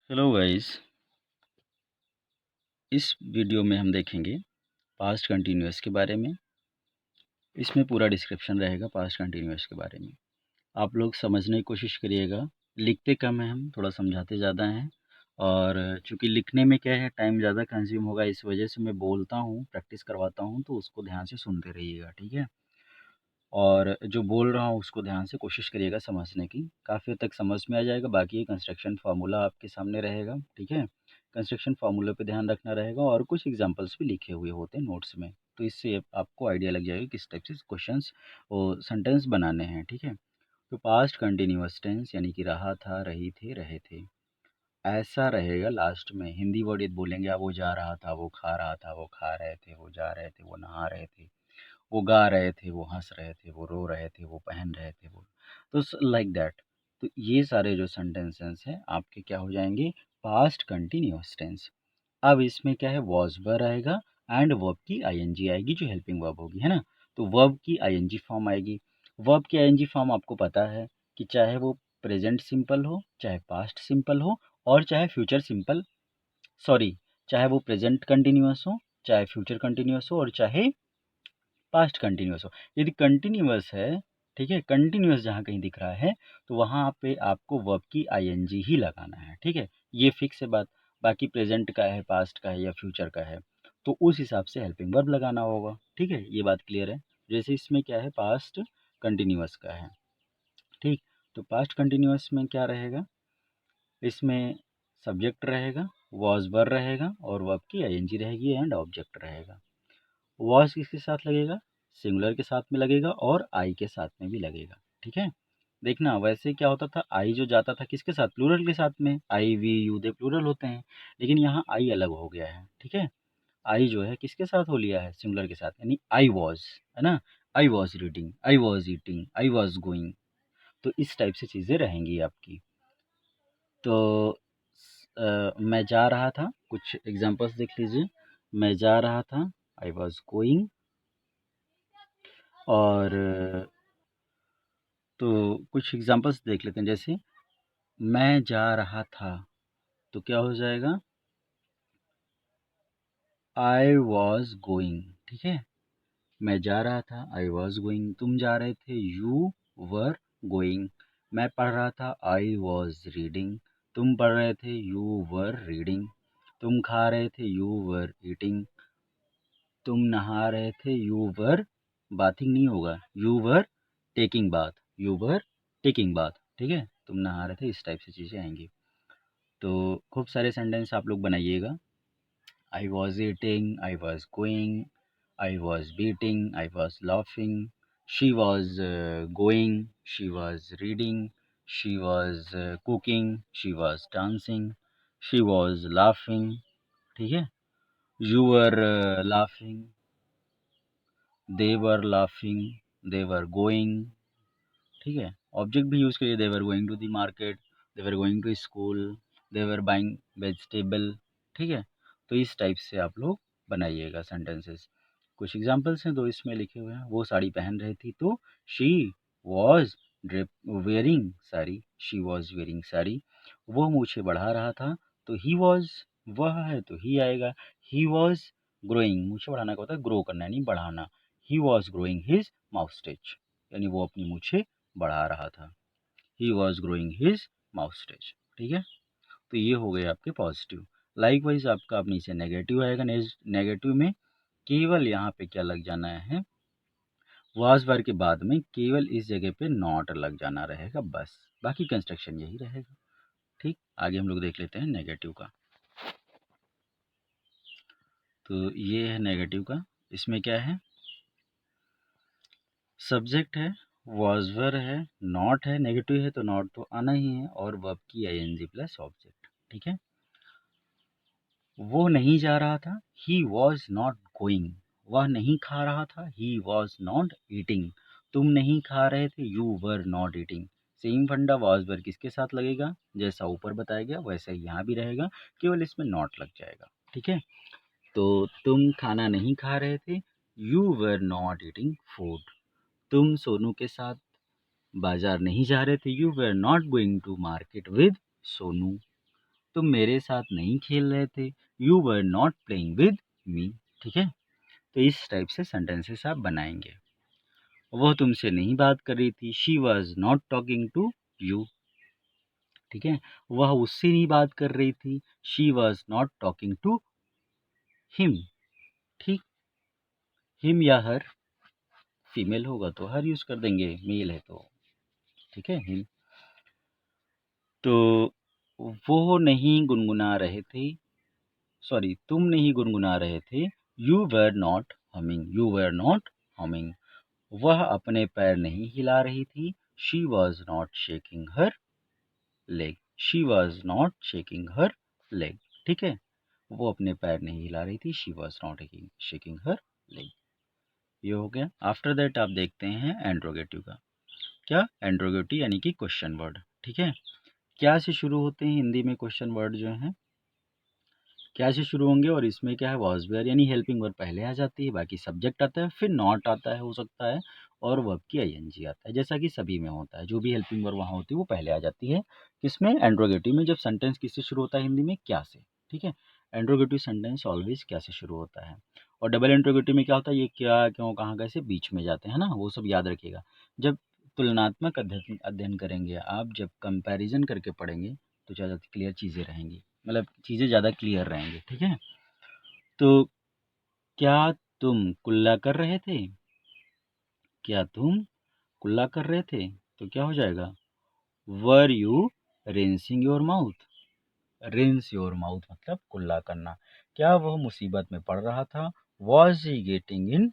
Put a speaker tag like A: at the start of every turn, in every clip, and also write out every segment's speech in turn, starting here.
A: Hello guys. इस video में हम देखेंगे पास्ट कंटिन्यूअस के बारे में। इसमें पूरा डिस्क्रिप्शन रहेगा पास्ट कंटिन्यूअस के बारे में। आप लोग समझने की कोशिश करिएगा। लिखते कम है, हम थोड़ा समझाते ज़्यादा हैं। और चूँकि लिखने में क्या है, टाइम ज़्यादा कंज्यूम होगा, इस वजह से मैं बोलता हूँ, प्रैक्टिस करवाता हूँ, तो उसको ध्यान से सुनते रहिएगा, ठीक है। और जो बोल रहा हूँ उसको ध्यान से कोशिश करिएगा समझने की। काफ़ी हद तक समझ में आ जाएगा। बाकी कंस्ट्रक्शन फार्मूला आपके सामने रहेगा, ठीक है। कंस्ट्रक्शन फार्मूला पे ध्यान रखना रहेगा और कुछ एग्जांपल्स भी लिखे हुए होते हैं नोट्स में, तो इससे आपको आइडिया लग जाएगा किस टाइप से क्वेश्चंस और सेंटेंस बनाने हैं, ठीक है। तो पास्ट कंटिन्यूअस टेंस यानी कि रहा था, रही थे, रहे थे, ऐसा रहेगा। लास्ट में हिंदी वर्ड यदि बोलेंगे आप, वो जा रहा था, वो खा रहा था, वो खा रहे थे, वो जा रहे थे, वो नहा रहे थे, वो गा रहे थे, वो हंस रहे थे, वो रो रहे थे, वो पहन रहे थे, वो तो लाइक दैट। तो ये सारे जो सेंटेंसेस हैं आपके क्या हो जाएंगे, पास्ट कंटिन्यूअस टेंस। अब इसमें क्या है, वॉज वर्ब आएगा एंड वर्ब की आईएनजी आएगी जो हेल्पिंग वर्ब होगी, है ना। तो वर्ब की आईएनजी फॉर्म आएगी। वर्ब की आईएनजी फॉर्म आपको पता है कि चाहे वो प्रेजेंट सिंपल हो, चाहे पास्ट सिंपल हो, और चाहे फ्यूचर सिंपल, सॉरी, चाहे वो प्रेजेंट कंटिन्यूअस हो, चाहे फ्यूचर कंटिन्यूअस हो, और चाहे पास्ट कंटिन्यूअस हो। यदि कंटिन्यूअस है, ठीक है, कंटिन्यूअस जहाँ कहीं दिख रहा है तो वहाँ पे आपको वर्ब की आईएनजी ही लगाना है, ठीक है। ये फिक्स है बात। बाकी प्रेजेंट का है, पास्ट का है या फ्यूचर का है, तो उस हिसाब से हेल्पिंग वर्ब लगाना होगा, ठीक है। ये बात क्लियर है। जैसे इसमें क्या है, पास्ट कंटिन्यूअस का है, ठीक। तो पास्ट कंटिन्यूअस में क्या रहेगा, इसमें सब्जेक्ट रहेगा, वॉज वर्ब रहेगा, और वर्ब की आईएनजी रहेगी एंड ऑब्जेक्ट रहेगा। वॉज किसके साथ लगेगा, सिंगुलर के साथ में लगेगा और आई के साथ में भी लगेगा, ठीक है। देखना वैसे क्या होता था, आई जो जाता था किसके साथ, प्लूरल के साथ में, आई वी यू दे प्लूरल होते हैं। लेकिन यहाँ आई अलग हो गया है, ठीक है। आई जो है किसके साथ हो लिया है, सिंगुलर के साथ, यानी आई वॉज, है ना। I was reading, I was eating, I was going. तो इस टाइप से चीज़ें रहेंगी आपकी। तो मैं जा रहा था, कुछ एग्जांपल्स देख लीजिए। मैं जा रहा था, आई वॉज गोइंग। और तो कुछ एग्जांपल्स देख लेते हैं। जैसे मैं जा रहा था, तो क्या हो जाएगा, आई वॉज गोइंग, ठीक है। मैं जा रहा था, आई वॉज गोइंग। तुम जा रहे थे, यू वर गोइंग। मैं पढ़ रहा था, आई वॉज रीडिंग। तुम पढ़ रहे थे, यू वर रीडिंग। तुम खा रहे थे, यू वर ईटिंग। तुम नहा रहे थे, यू वर, बाथिंग नहीं होगा, you were taking bath, you were taking bath, ठीक है। तुम नहा रहे थे, इस टाइप से चीज़ें आएंगी। तो खूब सारे सेंटेंस आप लोग बनाइएगा। I was eating, I was going, I was beating, I was laughing, she was going, she was reading, she was cooking, she was dancing, she was laughing, ठीक है। You were laughing, they were laughing, they were going, ठीक है। Object भी use करिए, they were going to the market, they were going to school, they were buying vegetable, ठीक है। तो इस टाइप से आप लोग बनाइएगा सेंटेंसेस। कुछ एग्जांपल्स हैं, दो इसमें लिखे हुए हैं। वो साड़ी पहन रही थी, तो she was wearing sari, she was wearing sari. वो मूछें बढ़ा रहा था, तो ही वॉज, वह है तो ही आएगा। ही वॉज ग्रोइंग, मूछें बढ़ाना का होता है ग्रो करना यानी बढ़ाना। ही वॉज ग्रोइंग हिज माउस्टेच, यानी वो अपनी मूछें बढ़ा रहा था। ही वॉज ग्रोइंग हिज माउस्टेच, ठीक है। तो ये हो गए आपके पॉजिटिव। लाइकवाइज आपका अब नीचे नेगेटिव आएगा। नेगेटिव में केवल यहाँ पे क्या लग जाना है, वाज वर्ब के बाद में केवल इस जगह पे नॉट लग जाना रहेगा बस। बाकी कंस्ट्रक्शन यही रहेगा, ठीक। आगे हम लोग देख लेते हैं नेगेटिव का। तो ये है नेगेटिव का। इसमें क्या है, सब्जेक्ट है, वॉज वर्ब है, नॉट है। नेगेटिव है तो नॉट तो आना ही है, और वर्ब की आईएनजी प्लस ऑब्जेक्ट, ठीक है। वो नहीं जा रहा था, ही वॉज नॉट गोइंग। वह नहीं खा रहा था, ही वॉज नॉट ईटिंग। तुम नहीं खा रहे थे, you were not eating. Same फंडा वॉज वर्ब किसके साथ लगेगा, जैसा ऊपर बताया गया वैसा ही यहाँ भी रहेगा, केवल इसमें नॉट लग जाएगा, ठीक है। तो तुम खाना नहीं खा रहे थे, you were not eating food. तुम सोनू के साथ बाजार नहीं जा रहे थे, you were not going to market with Sonu. तुम मेरे साथ नहीं खेल रहे थे, you were not playing with me. ठीक है, तो इस टाइप से सेंटेंसेस आप बनाएंगे। वह तुमसे नहीं बात कर रही थी, she was not talking to you. ठीक है, वह उससे नहीं बात कर रही थी, she was not talking to him. ठीक, हिम या हर, फीमेल होगा तो हर यूज कर देंगे, मेल है तो ठीक है हिम। तो वो नहीं गुनगुना रहे थे, सॉरी तुम नहीं गुनगुना रहे थे, you were not humming, you were not humming. वह अपने पैर नहीं हिला रही थी, she was not shaking her leg, she was not shaking her leg. ठीक है, वो अपने पैर नहीं हिला रही थी, she was not shaking her leg. ये हो गया। आफ्टर दैट आप देखते हैं एंड्रोगेटिव का। क्या? एंड्रोगेटिव यानी कि क्वेश्चन वर्ड। ठीक है, क्या से शुरू होते हैं हिंदी में क्वेश्चन वर्ड जो हैं, क्या से शुरू होंगे? और इसमें क्या है, वॉज वेयर यानी हेल्पिंग वर्ब पहले आ जाती है, बाकी सब्जेक्ट आता है, फिर नॉट आता है हो सकता है, और वर्ब की आईएनजी आता है, जैसा कि सभी में होता है। जो भी हेल्पिंग वर्ब वहाँ होती है वो पहले आ जाती है किसमें, एंड्रोगेटिव में। जब सेंटेंस किससे शुरू होता है हिंदी में, क्या से। ठीक है, एंड्रोगेटिव सेंटेंस ऑलवेज क्या से शुरू होता है। और डबल एंड्रोगेटिव में क्या होता है, ये क्या, क्यों, कहाँ, कैसे बीच में जाते हैं ना, वो सब याद रखिएगा। जब तुलनात्मक अध्ययन करेंगे आप, जब कंपैरिजन करके पढ़ेंगे तो ज़्यादा क्लियर चीज़ें रहेंगी, मतलब चीज़ें ज़्यादा क्लियर रहेंगी। ठीक है, तो क्या तुम कुल्ला कर रहे थे, क्या तुम कुल्ला कर रहे थे, तो क्या हो जाएगा, were you rinsing your mouth. Rinse your mouth मतलब कुल्ला करना। क्या वह मुसीबत में पड़ रहा था, was he getting in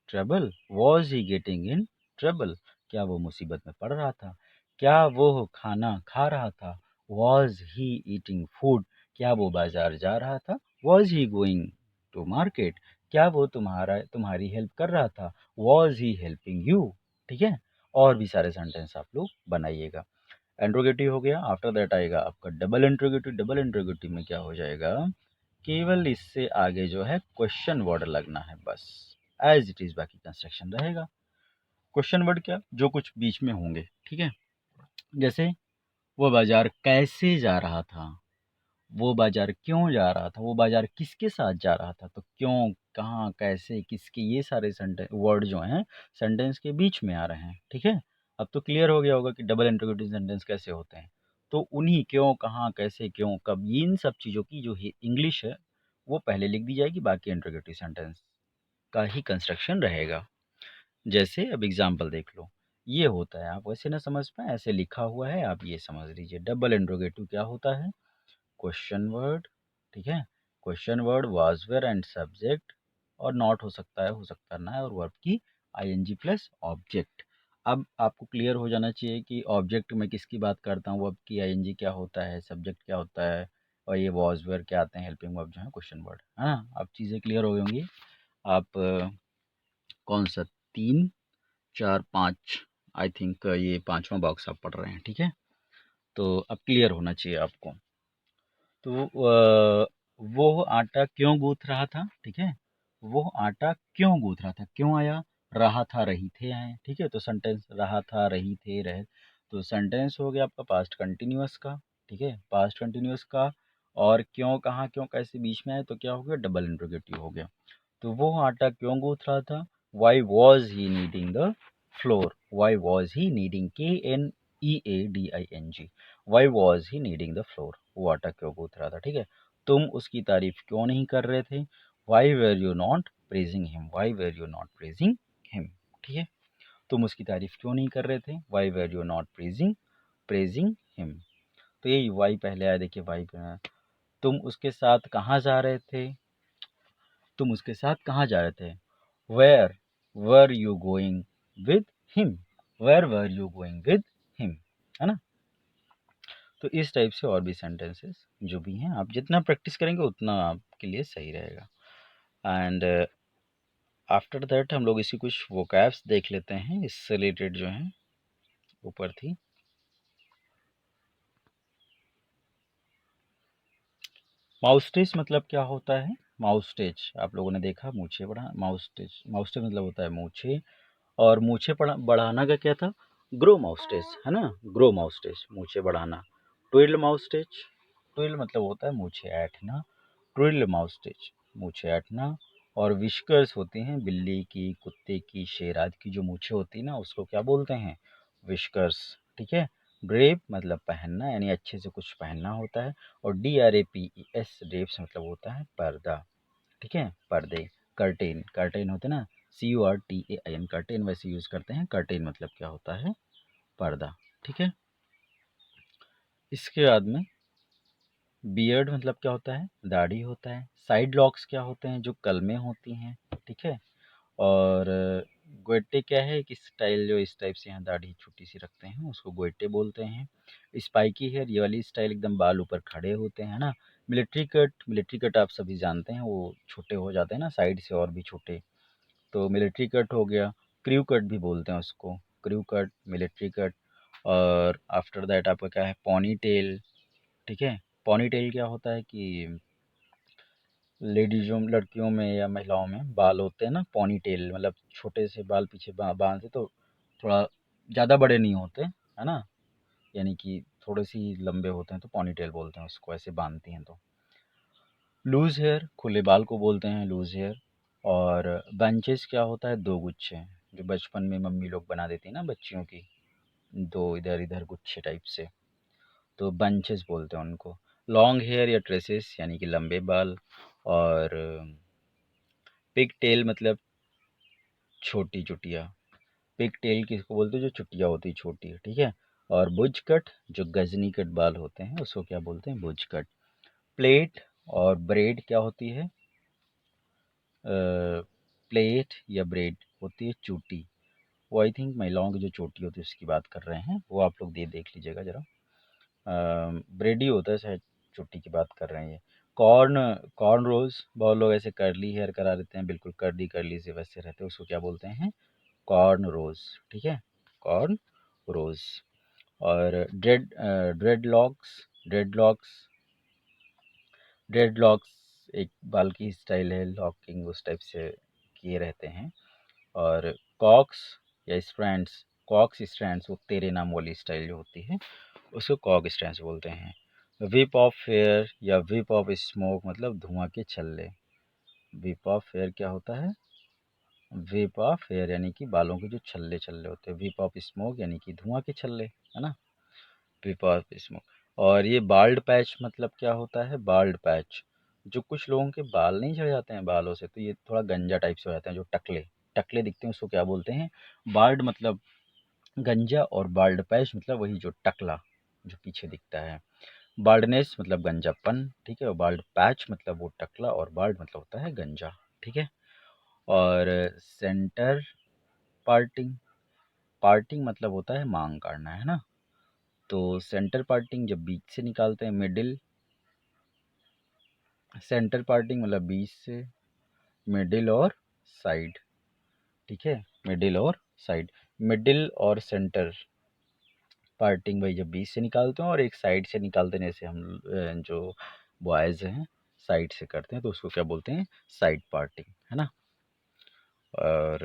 A: trouble, was he getting in trouble. क्या वो मुसीबत में पड़ रहा था। क्या वो खाना खा रहा था, वॉज ही ईटिंग फूड। क्या वो बाजार जा रहा था, was he going to market. क्या वो तुम्हारी हेल्प कर रहा था, वॉज ही हेल्पिंग यू। ठीक है, और भी सारे सेंटेंस आप लोग बनाइएगा। इंट्रोगेटिव हो गया। आफ्टर दैट आएगा आपका डबल इंट्रोगेटिव। डबल इंट्रोगेटिव में क्या हो जाएगा, केवल इससे आगे जो है क्वेश्चन वर्ड लगना है बस, एज इट इज बाकी कंस्ट्रक्शन रहेगा। क्वेश्चन वर्ड क्या, जो कुछ बीच में होंगे। ठीक है, जैसे वो बाजार कैसे जा रहा था, वो बाजार क्यों जा रहा था, वो बाजार किसके साथ जा रहा था, तो क्यों, कहाँ, कैसे, किसके, ये सारे सेंटेंस वर्ड जो हैं सेंटेंस के बीच में आ रहे हैं। ठीक है, अब तो क्लियर हो गया होगा कि डबल इंट्रोगेटिव सेंटेंस कैसे होते हैं। तो उन्हीं क्यों, कहाँ, कैसे, क्यों, कब, इन सब चीज़ों की जो इंग्लिश है वो पहले लिख दी जाएगी, बाकी इंट्रोगेटिव सेंटेंस का ही कंस्ट्रक्शन रहेगा। जैसे अब एग्जाम्पल देख लो, ये होता है, आप वैसे ना समझ पाए, ऐसे लिखा हुआ है, आप ये समझ लीजिए। डबल इंट्रोगेटिव क्या होता है, क्वेश्चन वर्ड। ठीक है, question word was where and subject, और नॉट हो सकता है, हो सकता ना है, और वर्ब की आईएनजी प्लस ऑब्जेक्ट। अब आपको क्लियर हो जाना चाहिए कि ऑब्जेक्ट में किसकी बात करता हूँ, वर्ब की आईएनजी क्या होता है, सब्जेक्ट क्या होता है, और ये वाज वेयर क्या आते हैं, हेल्पिंग वर्ब जो है क्वेश्चन वर्ड, है ना। अब चीज़ें क्लियर हो गई होंगी। आप कौन सा, 3, 4, 5, आई थिंक ये 5वां बॉक्स आप पढ़ रहे हैं। ठीक है, तो अब क्लियर होना चाहिए आपको। तो वो आटा क्यों गूंथ रहा था। ठीक है, वो आटा क्यों गूंथ रहा था, क्यों आया, रहा था, रही थे आए। ठीक है, तो सेंटेंस रहा था, रही थे, रहे, तो सेंटेंस हो गया आपका पास्ट कंटिन्यूअस का। ठीक है, पास्ट कंटिन्यूअस का, और क्यों, कहाँ, क्यों, कैसे बीच में आए, तो क्या हो गया, डबल इंट्रोगेटिव हो गया। तो वो आटा क्यों गूंथ रहा था, why was he kneading the flour, why was he kneading, KNEADING, why was he kneading the flour, वो आटा क्यों गूंथ रहा था। ठीक है, तुम उसकी तारीफ क्यों नहीं कर रहे थे, why were you not praising him, why were you not praising him. ठीक है, तुम उसकी तारीफ क्यों नहीं कर रहे थे, why were you not praising praising him. तो ये वाई पहले आया, देखिए वाई पे। तुम उसके साथ कहाँ जा रहे थे, तुम उसके साथ कहाँ जा रहे थे, where were you going with him, where were you going with him, है ना। तो इस टाइप से और भी सेंटेंसेस जो भी हैं, आप जितना प्रैक्टिस करेंगे उतना आपके लिए सही रहेगा। एंड आफ्टर दैट हम लोग इसी कुछ वोकैब्स देख लेते हैं, इससे रिलेटेड जो हैं ऊपर थी। माउस्टेज मतलब क्या होता है, माउस्टेज आप लोगों ने देखा, मूछे बढ़ा, माउस्टेज, माउस्टेज मतलब होता है मूछे, और मूछे बढ़ाना का क्या था, ग्रो माउस्टेज, है ना, ग्रो माउस्टेज, मूछे बढ़ाना। ट्विल्ड माउस्टेज, ट्विल मतलब होता है मूछें ऐंठना, ट्विल माउस्टेच मूछें ऐंठना। और विस्कर्स होती हैं बिल्ली की, कुत्ते की, शेर आदि की जो मूछें होती है ना उसको क्या बोलते हैं, विस्कर्स। ठीक है। ड्रेप मतलब पहनना, यानी अच्छे से कुछ पहनना होता है। और DRAPES ड्रेप्स मतलब होता है पर्दा। ठीक है, पर्दे। कर्टेन, कर्टेन होते ना, CURTAIN, कर्टेन वैसे यूज़ करते हैं। कर्टेन मतलब क्या होता है, पर्दा। ठीक है। इसके बाद में बियर्ड मतलब क्या होता है, दाढ़ी होता है। साइड लॉक्स क्या होते हैं, जो कलमें होती हैं। ठीक है। और गोइटे क्या है, एक स्टाइल जो इस टाइप से यहाँ दाढ़ी छोटी सी रखते हैं उसको गोइटे बोलते हैं। स्पाइकी हेयर, ये वाली स्टाइल एकदम बाल ऊपर खड़े होते हैं ना। मिलिट्री कट, मिलिट्री कट आप सभी जानते हैं, वो छोटे हो जाते हैं ना साइड से और भी छोटे, तो मिलिट्री कट हो गया। क्रू कट भी बोलते हैं उसको, क्रू कट, मिलिट्री कट। और आफ्टर दैट आपका क्या है, पॉनी टेल। ठीक है। पॉनी टेल क्या होता है कि लेडीज़ों, लड़कियों में या महिलाओं में बाल होते हैं ना पॉनी टेल, मतलब छोटे से बाल पीछे बांधते तो थोड़ा ज़्यादा बड़े नहीं होते, है ना, यानी कि थोड़े से लंबे होते हैं तो पॉनी टेल बोलते हैं उसको, ऐसे बांधती हैं तो। लूज़ हेयर, खुले बाल को बोलते हैं लूज़ हेयर। और बंचेस क्या होता है, दो गुच्छे, जो बचपन में मम्मी लोग बना देती है ना बच्चियों की, दो इधर इधर गुच्छे टाइप से, तो बंचेस बोलते हैं उनको। लॉन्ग हेयर या ट्रेसेस यानी कि लंबे बाल। और पिग टेल मतलब छोटी चुटिया। पिग टेल किसको बोलते हैं, जो चुटिया होती है छोटी। ठीक है। और बुज कट, जो गजनी कट बाल होते हैं उसको क्या बोलते हैं, बुज कट। प्लेट और ब्रेड क्या होती है, प्लेट या ब्रेड होती है चूटी। वो आई थिंक महिलाओं की जो चोटी होती है उसकी बात कर रहे हैं, वो आप लोग देख लीजिएगा जरा। ब्रेड ही होता है शायद, चोटी की बात कर रहे हैं ये। कॉर्न, कॉर्न रोज, बहुत लोग ऐसे कर्ली हेयर करा देते हैं, बिल्कुल कर्ली कर्ली से वैसे रहते हैं, उसको क्या बोलते हैं, कॉर्न रोज। ठीक है, कॉर्न रोज। और dread locks, dread locks, dread locks एक बाल की स्टाइल है, लॉकिंग उस टाइप से किए रहते हैं। और कॉक्स या स्ट्रैंड्स, कॉक्स स्ट्रैंड्स, वो तेरे नाम वाली स्टाइल जो होती है उसको कॉक स्ट्रैंड्स बोलते हैं। विप ऑफ फेयर या विप ऑफ स्मोक मतलब धुआं के छल्ले। विप ऑफ फेयर क्या होता है, विप ऑफ फेयर यानी कि बालों के जो छल्ले छल्ले होते हैं। विप ऑफ स्मोक यानी कि धुआं के छल्ले, है ना, विप ऑफ स्मोक। और ये बाल्ड पैच मतलब क्या होता है, बाल्ड पैच, जो कुछ लोगों के बाल नहीं झड़ जाते हैं बालों से, तो ये थोड़ा गंजा टाइप से हो जाते हैं, जो टकले टकले दिखते हैं उसको क्या बोलते हैं, बाल्ड मतलब गंजा, और बाल्ड पैच मतलब वही जो टकला जो पीछे दिखता है। बाल्डनेस मतलब गंजापन। ठीक है। और बाल्ड पैच मतलब वो टकला, और बाल्ड मतलब होता है गंजा। ठीक है। और सेंटर पार्टिंग, पार्टिंग मतलब होता है मांग काटना, है ना, तो सेंटर पार्टिंग जब बीच से निकालते हैं, मिडिल, सेंटर पार्टिंग मतलब बीच से, मिडिल और साइड। ठीक है, मिडिल और साइड। मिडिल और सेंटर पार्टिंग भाई जब बीच से निकालते हैं और एक साइड से निकालते हैं, जैसे हम जो बॉयज़ हैं साइड से करते हैं तो उसको क्या बोलते हैं, साइड पार्टिंग, है ना। और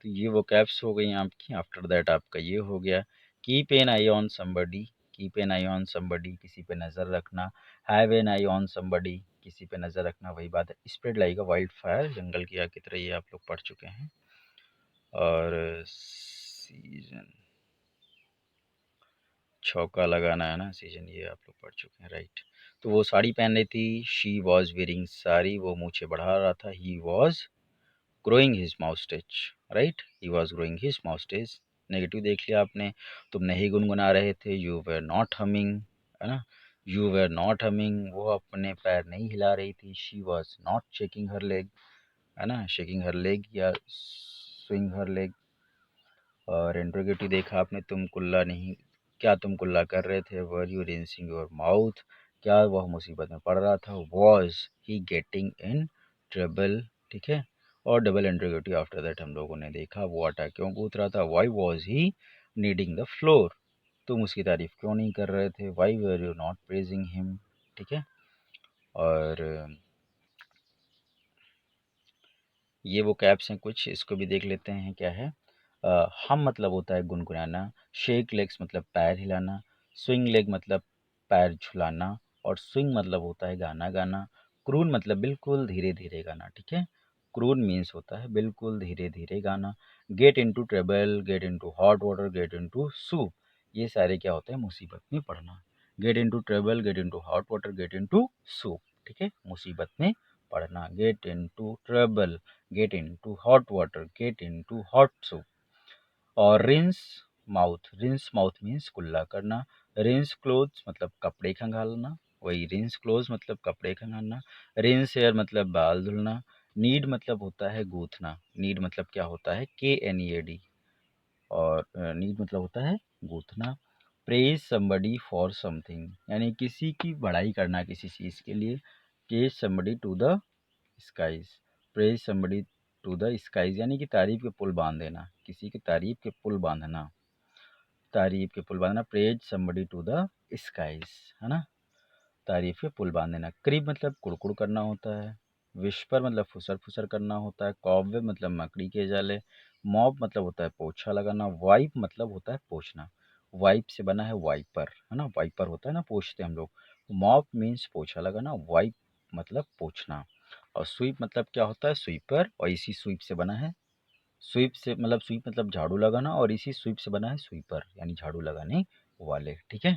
A: तो ये वो कैप्स हो गई आपकी। आफ्टर दैट आपका ये हो गया, keep an eye on somebody, keep an eye on somebody किसी पे नज़र रखना। Have an eye on somebody किसी पे नज़र रखना, वही बात है। Spread like a wildfire, जंगल की आग की तरह, ये आप लोग पढ़ चुके हैं। और सीजन, चौका लगाना, है ना, सीजन, ये आप लोग पढ़ चुके हैं, राइट। तो वो साड़ी पहन रही थी, शी वॉज वेयरिंग साड़ी, वो मूछें बढ़ा रहा था, he was growing his moustache, right, he was growing his moustache. Negative देख लिया आपने, तुम नहीं गुनगुना रहे थे, यू वेर नॉट हमिंग, है ना, यू वेर नॉट हमिंग, वो अपने पैर नहीं हिला रही थी, she was not shaking her leg, है ना, शेकिंग हर लेग या स्विंग हर लेग। और इंट्रोगेटिव देखा आपने, तुम कुल्ला नहीं, क्या तुम कुल्ला कर रहे थे, were you rinsing your mouth, क्या वह मुसीबत में पड़ रहा था, was he getting in trouble. ठीक है। और डबल इंट्रोगेटिव आफ्टर दैट हम लोगों ने देखा, वो आटा क्यों गूंथ रहा था, why was he kneading the flour, तुम उसकी तारीफ क्यों नहीं कर रहे थे, why were you not praising him. ठीक है। और ये वो कैप्स हैं कुछ, इसको भी देख लेते हैं क्या है। हम मतलब होता है गुनगुनाना, शेक लेग्स मतलब पैर हिलाना, स्विंग लेग मतलब पैर झुलाना, और स्विंग मतलब होता है गाना गाना। क्रून मतलब बिल्कुल धीरे धीरे गाना, ठीक है। क्रून मीन्स होता है बिल्कुल धीरे धीरे गाना। Get into trouble, get into hot water, get into soup, ये सारे क्या होते हैं, मुसीबत में पड़ना। Get into trouble, get into hot water, get into soup, ठीक है, मुसीबत में पड़ना। Get into trouble, get into hot water, get into hot soup. और रिंस माउथ मीन्स कुल्ला करना। रिंस क्लोथ्स मतलब कपड़े खंगालना, वही रिंस क्लोथ्स मतलब कपड़े खंगालना। रिंस हेयर मतलब बाल धुलना। नीड मतलब होता है गूंथना। नीड मतलब क्या होता है, KNEAD। और नीड मतलब होता है गूंथना। प्रेज समबडी फॉर समथिंग, यानी किसी की बड़ाई करना किसी चीज़ के लिए। Praise somebody to the skies. Praise somebody to the skies यानी कि तारीफ के पुल बांध देना, किसी की तारीफ के पुल बांधना। तारीफ के पुल बांधना, praise somebody to the skies, है ना, तारीफ के पुल बांध देना। क्रिब मतलब कुड़कुड़ करना होता है। विस्पर मतलब फुसर फुसर करना होता है। कॉबवेब मतलब मकड़ी के जाले। मॉप मतलब होता है पोछा लगाना। वाइप मतलब होता है पोछना। वाइप से बना है वाइपर, है ना, वाइपर होता है ना, पोछते हम लोग। मॉप मीन्स पोछा लगाना, वाइप मतलब पोछना। और स्वीप मतलब क्या होता है, स्वीपर, और इसी स्वीप से बना है। स्वीप मतलब झाड़ू लगाना, और इसी स्वीप से बना है स्वीपर, यानी झाड़ू लगाने वाले, ठीक है।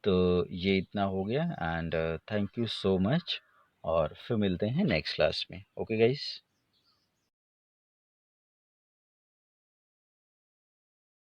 A: तो ये इतना हो गया, and thank you so much, और फिर मिलते हैं नेक्स्ट क्लास में। Okay guys.